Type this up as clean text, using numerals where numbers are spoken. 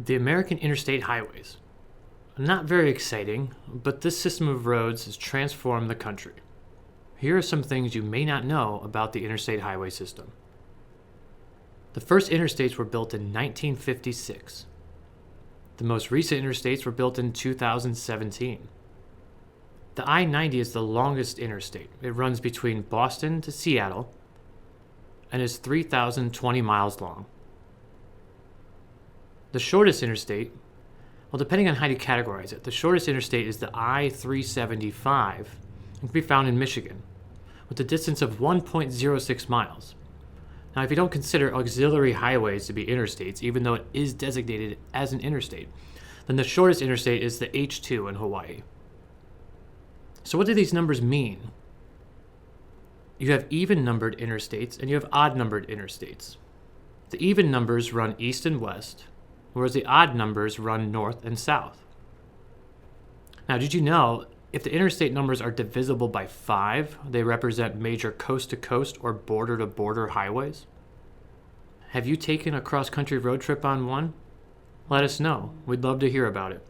The American interstate highways. Not very exciting, but this system of roads has transformed the country. Here are some things you may not know about the interstate highway system. The first interstates were built in 1956. The most recent interstates were built in 2017. The I-90 is the longest interstate. It runs between Boston to Seattle and is 3,020 miles long. The shortest interstate, well, depending on how you categorize it, the shortest interstate is the I-375 and can be found in Michigan with a distance of 1.06 miles. Now, if you don't consider auxiliary highways to be interstates, even though it is designated as an interstate, then the shortest interstate is the H2 in Hawaii. So what do these numbers mean? You have even-numbered interstates and you have odd-numbered interstates. The even numbers run east and west, whereas the odd numbers run north and south. Now, did you know if the interstate numbers are divisible by 5, they represent major coast-to-coast or border-to-border highways? Have you taken a cross-country road trip on one? Let us know. We'd love to hear about it.